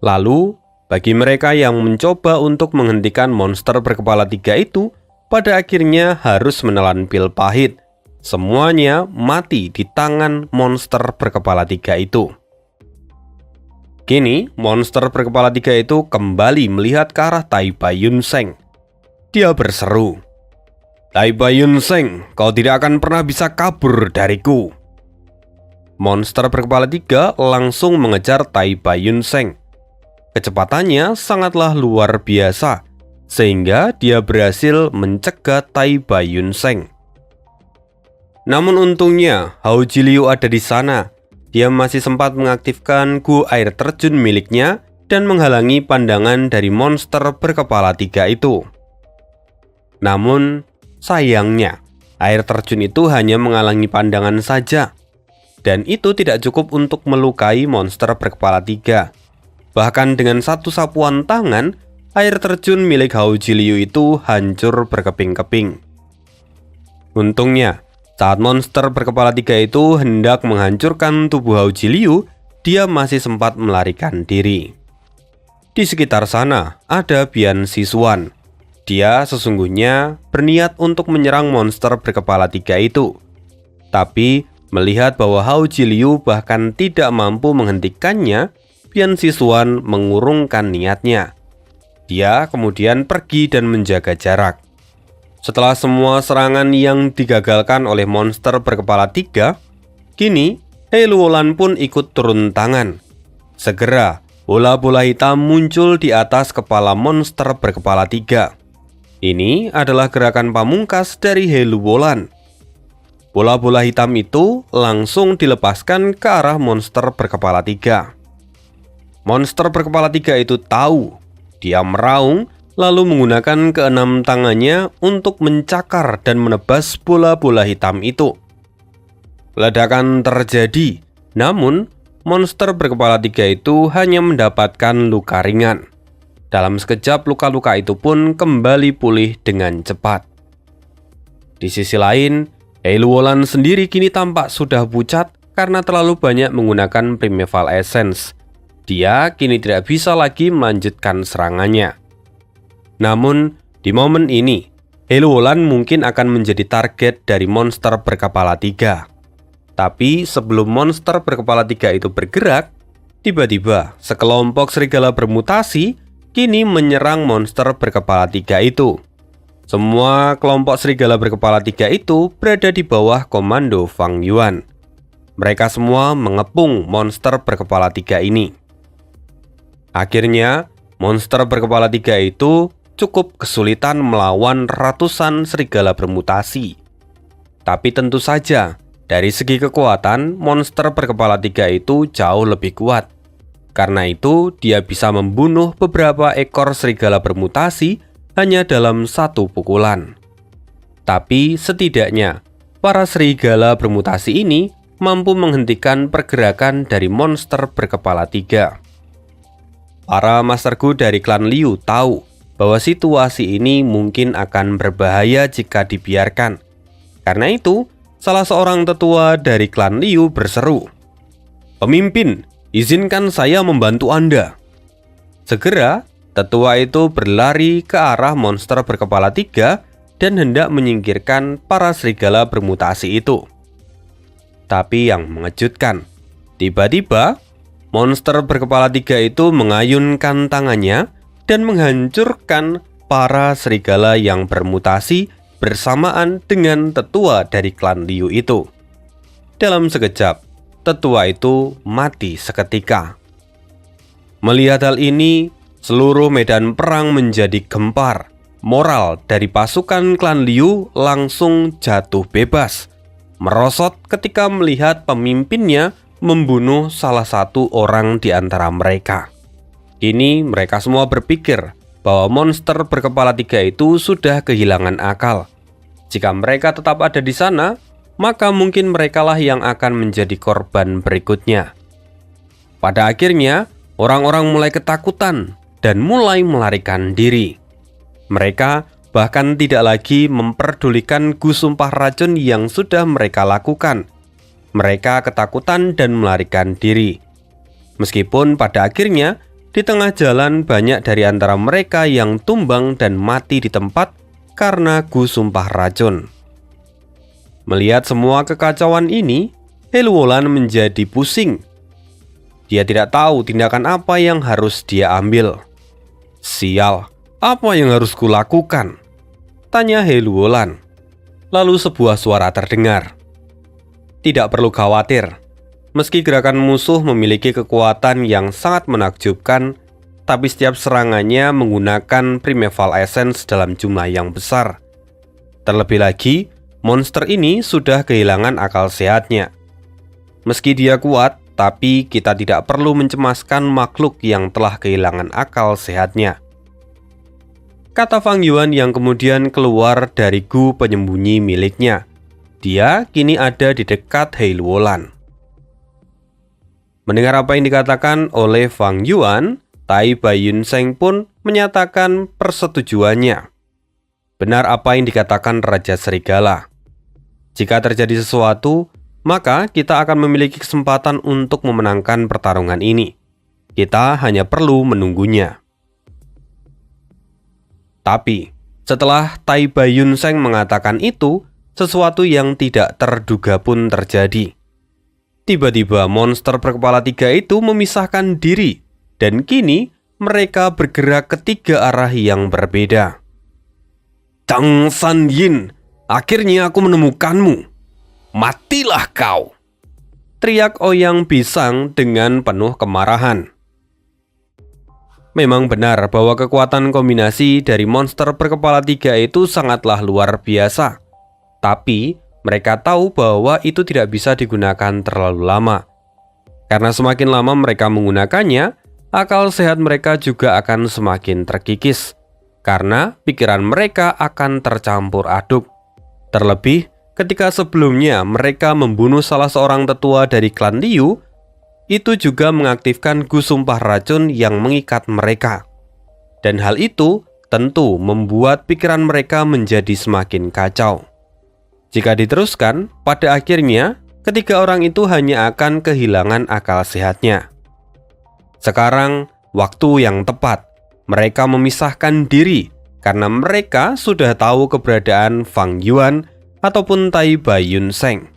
Lalu, bagi mereka yang mencoba untuk menghentikan monster berkepala 3 itu, pada akhirnya harus menelan pil pahit. Semuanya mati di tangan monster berkepala 3 itu. Kini, monster berkepala 3 itu kembali melihat ke arah Tai Baiyun Seng. Dia berseru, "Tai Baiyun Seng, kau tidak akan pernah bisa kabur dariku." Monster berkepala 3 langsung mengejar Tai Baiyun Seng. Kecepatannya sangatlah luar biasa, sehingga dia berhasil mencegat Tai Baiyun Seng. Namun untungnya, Hao Jiliu ada di sana. Dia masih sempat mengaktifkan Gu air terjun miliknya dan menghalangi pandangan dari monster berkepala 3 itu. Namun, sayangnya, air terjun itu hanya menghalangi pandangan saja. Dan itu tidak cukup untuk melukai monster berkepala 3. Bahkan dengan satu sapuan tangan, air terjun milik Hao Jiliu itu hancur berkeping-keping. Untungnya, saat monster berkepala 3 itu hendak menghancurkan tubuh Hao Jiliu, dia masih sempat melarikan diri. Di sekitar sana ada Bian Sisuan. Dia sesungguhnya berniat untuk menyerang monster berkepala 3 itu. Tapi melihat bahwa Hao Jiliu bahkan tidak mampu menghentikannya, Bian Sisuan mengurungkan niatnya. Dia kemudian pergi dan menjaga jarak. Setelah semua serangan yang digagalkan oleh monster berkepala 3, kini He Luolan pun ikut turun tangan. Segera, bola-bola hitam muncul di atas kepala monster berkepala 3. Ini adalah gerakan pamungkas dari He Luolan. Bola-bola hitam itu langsung dilepaskan ke arah monster berkepala 3. Monster berkepala 3 itu tahu. Dia meraung, lalu menggunakan keenam tangannya untuk mencakar dan menebas bola-bola hitam itu. Ledakan terjadi, namun monster berkepala 3 itu hanya mendapatkan luka ringan. Dalam sekejap luka-luka itu pun kembali pulih dengan cepat. Di sisi lain, He Luolan sendiri kini tampak sudah pucat karena terlalu banyak menggunakan Primeval Essence. Dia kini tidak bisa lagi melanjutkan serangannya. Namun, di momen ini, He Luolan mungkin akan menjadi target dari monster berkepala 3. Tapi sebelum monster berkepala 3 itu bergerak, tiba-tiba sekelompok serigala bermutasi kini menyerang monster berkepala 3 itu. Semua kelompok serigala berkepala 3 itu berada di bawah komando Fang Yuan. Mereka semua mengepung monster berkepala 3 ini. Akhirnya, monster berkepala 3 itu cukup kesulitan melawan ratusan serigala bermutasi. Tapi tentu saja, dari segi kekuatan, monster berkepala 3 itu jauh lebih kuat. Karena itu, dia bisa membunuh beberapa ekor serigala bermutasi hanya dalam satu pukulan. Tapi setidaknya, para serigala bermutasi ini mampu menghentikan pergerakan dari monster berkepala 3. Para Master Gu dari klan Liu tahu bahwa situasi ini mungkin akan berbahaya jika dibiarkan. Karena itu, salah seorang tetua dari klan Liu berseru, "Pemimpin, izinkan saya membantu Anda." Segera, tetua itu berlari ke arah monster berkepala 3 dan hendak menyingkirkan para serigala bermutasi itu. Tapi yang mengejutkan, tiba-tiba monster berkepala 3 itu mengayunkan tangannya dan menghancurkan para serigala yang bermutasi bersamaan dengan tetua dari klan Liu itu. Dalam sekejap, tetua itu mati seketika. Melihat hal ini, seluruh medan perang menjadi gempar. Moral dari pasukan klan Liu langsung jatuh bebas, merosot ketika melihat pemimpinnya membunuh salah satu orang di antara mereka. Kini mereka semua berpikir bahwa monster berkepala 3 itu sudah kehilangan akal. Jika mereka tetap ada di sana, maka mungkin merekalah yang akan menjadi korban berikutnya. Pada akhirnya, orang-orang mulai ketakutan dan mulai melarikan diri. Mereka bahkan tidak lagi memperdulikan Gu Sumpah Racun yang sudah mereka lakukan. Mereka ketakutan dan melarikan diri. Meskipun pada akhirnya, di tengah jalan banyak dari antara mereka yang tumbang dan mati di tempat karena Gu Sumpah Racun. Melihat semua kekacauan ini, He Luolan menjadi pusing. Dia tidak tahu tindakan apa yang harus dia ambil. "Sial, apa yang harus kulakukan?" tanya He Luolan. Lalu sebuah suara terdengar. "Tidak perlu khawatir. Meski gerakan musuh memiliki kekuatan yang sangat menakjubkan, tapi setiap serangannya menggunakan Primeval Essence dalam jumlah yang besar. Terlebih lagi, monster ini sudah kehilangan akal sehatnya. Meski dia kuat, tapi kita tidak perlu mencemaskan makhluk yang telah kehilangan akal sehatnya," kata Fang Yuan yang kemudian keluar dari gu penyembunyi miliknya. Dia kini ada di dekat He Luolan. Mendengar apa yang dikatakan oleh Fang Yuan, Tai Bai Yun Seng pun menyatakan persetujuannya. Benar apa yang dikatakan Raja Serigala. Jika terjadi sesuatu, maka kita akan memiliki kesempatan untuk memenangkan pertarungan ini. Kita hanya perlu menunggunya. Tapi, setelah Tai Bai Yun Seng mengatakan itu, sesuatu yang tidak terduga pun terjadi. Tiba-tiba monster berkepala 3 itu memisahkan diri, dan kini mereka bergerak ke 3 arah yang berbeda. "Tang San Yin, akhirnya aku menemukanmu. Matilah kau!" teriak Ouyang Pisang dengan penuh kemarahan. Memang benar bahwa kekuatan kombinasi dari monster berkepala 3 itu sangatlah luar biasa. Tapi, mereka tahu bahwa itu tidak bisa digunakan terlalu lama. Karena semakin lama mereka menggunakannya, akal sehat mereka juga akan semakin terkikis. Karena pikiran mereka akan tercampur aduk. Terlebih, ketika sebelumnya mereka membunuh salah seorang tetua dari klan Liu, itu juga mengaktifkan Gu Sumpah Racun yang mengikat mereka. Dan hal itu tentu membuat pikiran mereka menjadi semakin kacau. Jika diteruskan, pada akhirnya ketiga orang itu hanya akan kehilangan akal sehatnya. Sekarang, waktu yang tepat. Mereka memisahkan diri karena mereka sudah tahu keberadaan Fang Yuan ataupun Tai Bai Yun Seng.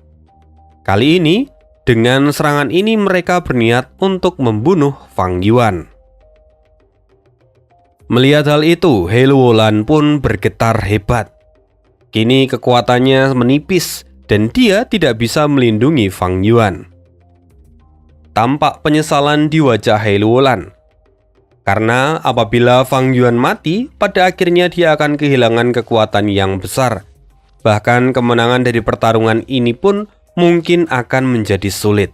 Kali ini, dengan serangan ini mereka berniat untuk membunuh Fang Yuan. Melihat hal itu, He Luolan pun bergetar hebat. Kini kekuatannya menipis dan dia tidak bisa melindungi Fang Yuan. Tampak penyesalan di wajah He Luolan. Karena apabila Fang Yuan mati, pada akhirnya dia akan kehilangan kekuatan yang besar. Bahkan kemenangan dari pertarungan ini pun mungkin akan menjadi sulit.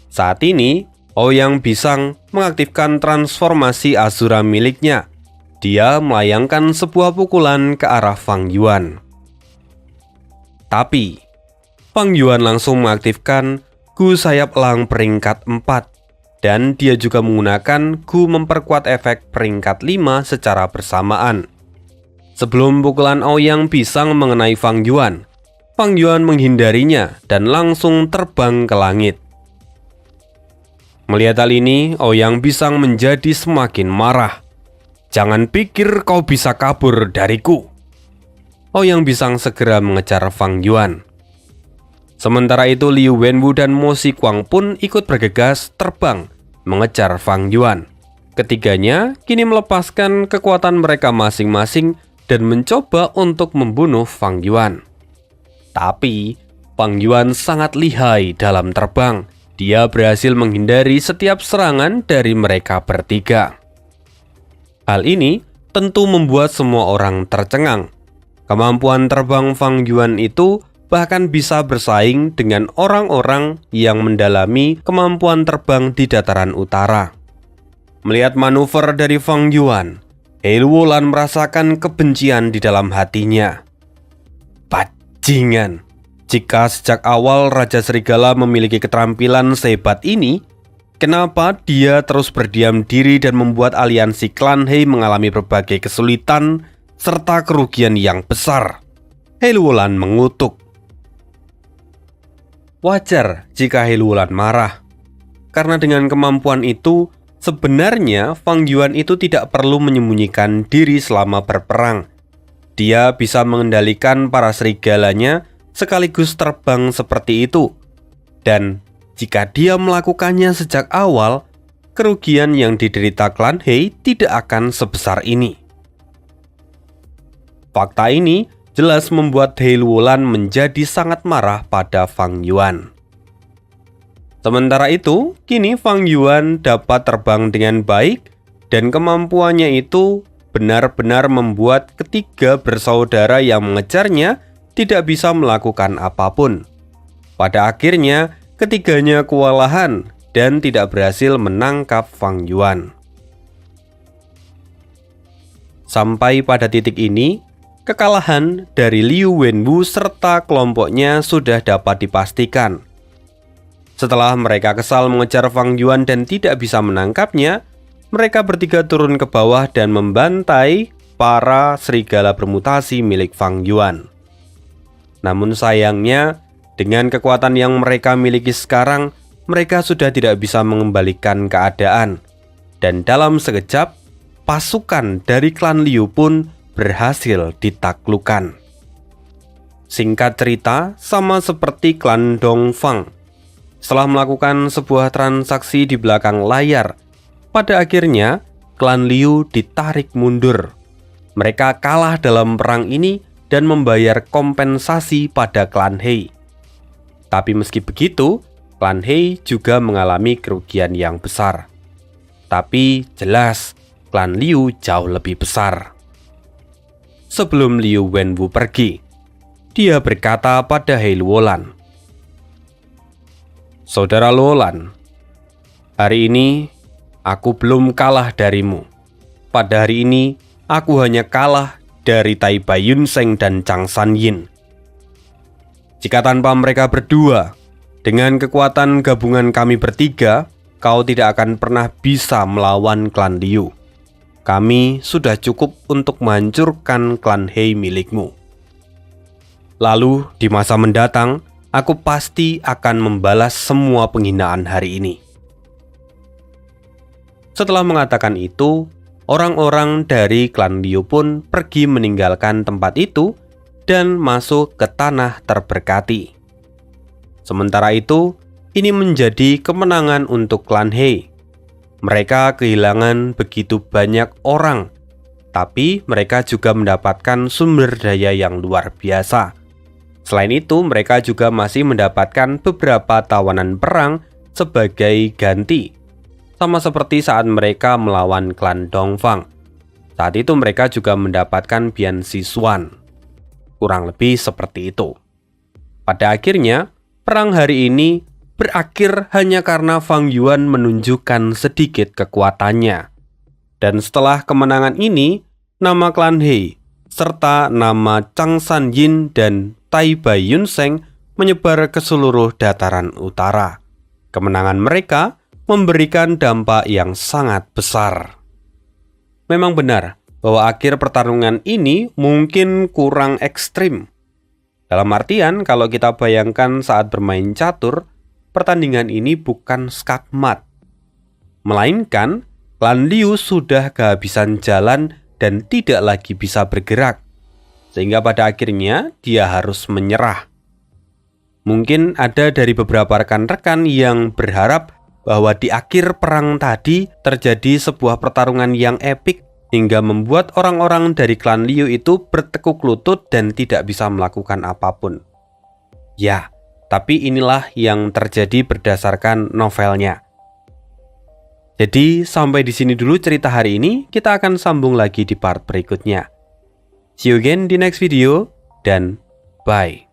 Saat ini, Ouyang Bisang mengaktifkan transformasi Asura miliknya. Dia melayangkan sebuah pukulan ke arah Fang Yuan. Tapi, Fang Yuan langsung mengaktifkan Gu Sayap Elang peringkat 4. Dan dia juga menggunakan Gu memperkuat efek peringkat 5 secara bersamaan. Sebelum pukulan Ouyang Bisang mengenai Fang Yuan menghindarinya dan langsung terbang ke langit. Melihat hal ini, Ouyang Bisang menjadi semakin marah. "Jangan pikir kau bisa kabur dariku." Ouyang Bisang segera mengejar Fang Yuan. Sementara itu Liu Wenwu dan Mo Xiguang pun ikut bergegas terbang mengejar Fang Yuan. Ketiganya kini melepaskan kekuatan mereka masing-masing dan mencoba untuk membunuh Fang Yuan. Tapi Fang Yuan sangat lihai dalam terbang. Dia berhasil menghindari setiap serangan dari mereka bertiga. Hal ini tentu membuat semua orang tercengang. Kemampuan terbang Fang Yuan itu bahkan bisa bersaing dengan orang-orang yang mendalami kemampuan terbang di dataran utara. Melihat manuver dari Fang Yuan, He Luolan merasakan kebencian di dalam hatinya. Bajingan, jika sejak awal Raja Serigala memiliki keterampilan sehebat ini, kenapa dia terus berdiam diri dan membuat aliansi klan He mengalami berbagai kesulitan serta kerugian yang besar? He Luolan mengutuk. Wajar jika He Luolan marah, karena dengan kemampuan itu, sebenarnya Fang Yuan itu tidak perlu menyembunyikan diri selama berperang. Dia bisa mengendalikan para serigalanya sekaligus terbang seperti itu. Dan jika dia melakukannya sejak awal, kerugian yang diderita klan He tidak akan sebesar ini. Fakta ini jelas membuat He Luolan menjadi sangat marah pada Fang Yuan. Sementara itu, kini Fang Yuan dapat terbang dengan baik dan kemampuannya itu benar-benar membuat ketiga bersaudara yang mengejarnya tidak bisa melakukan apapun. Pada akhirnya, ketiganya kewalahan dan tidak berhasil menangkap Fang Yuan. Sampai pada titik ini, kekalahan dari Liu Wenwu serta kelompoknya sudah dapat dipastikan. Setelah mereka kesal mengejar Fang Yuan dan tidak bisa menangkapnya, mereka bertiga turun ke bawah dan membantai para serigala bermutasi milik Fang Yuan. Namun sayangnya, dengan kekuatan yang mereka miliki sekarang, mereka sudah tidak bisa mengembalikan keadaan. Dan dalam sekejap, pasukan dari klan Liu pun berhasil ditaklukkan. Singkat cerita, sama seperti klan Dongfang, setelah melakukan sebuah transaksi di belakang layar, pada akhirnya klan Liu ditarik mundur. Mereka kalah dalam perang ini dan membayar kompensasi pada klan He. Tapi meski begitu, klan He juga mengalami kerugian yang besar. Tapi jelas, klan Liu jauh lebih besar. Sebelum Liu Wenwu pergi, dia berkata pada He Luolan, "Saudara Luolan, hari ini aku belum kalah darimu. Pada hari ini, aku hanya kalah dari Tai Baiyun Seng dan Chang San Yin. Jika tanpa mereka berdua, dengan kekuatan gabungan kami bertiga, kau tidak akan pernah bisa melawan klan Liu. Kami sudah cukup untuk menghancurkan klan He milikmu. Lalu di masa mendatang, aku pasti akan membalas semua penghinaan hari ini." Setelah mengatakan itu, orang-orang dari klan Liu pun pergi meninggalkan tempat itu dan masuk ke tanah terberkati. Sementara itu, ini menjadi kemenangan untuk klan He. Mereka kehilangan begitu banyak orang, tapi mereka juga mendapatkan sumber daya yang luar biasa. Selain itu, mereka juga masih mendapatkan beberapa tawanan perang sebagai ganti. sama seperti saat mereka melawan klan Dongfang. Saat itu mereka juga mendapatkan Bian Siswan. Kurang lebih seperti itu. Pada akhirnya, perang hari ini berakhir hanya karena Fang Yuan menunjukkan sedikit kekuatannya. Dan setelah kemenangan ini, nama klan He serta nama Chang San Yin dan Tai Bai Yun Seng menyebar ke seluruh dataran utara. Kemenangan mereka memberikan dampak yang sangat besar. Memang benar bahwa akhir pertarungan ini mungkin kurang ekstrim. Dalam artian, kalau kita bayangkan saat bermain catur, pertandingan ini bukan skakmat, melainkan klan Liu sudah kehabisan jalan dan tidak lagi bisa bergerak, sehingga pada akhirnya dia harus menyerah. Mungkin ada dari beberapa rekan-rekan yang berharap bahwa di akhir perang tadi terjadi sebuah pertarungan yang epik hingga membuat orang-orang dari klan Liu itu bertekuk lutut dan tidak bisa melakukan apapun. Ya, tapi inilah yang terjadi berdasarkan novelnya. Jadi sampai di sini dulu cerita hari ini, kita akan sambung lagi di part berikutnya. See you again di next video, dan bye.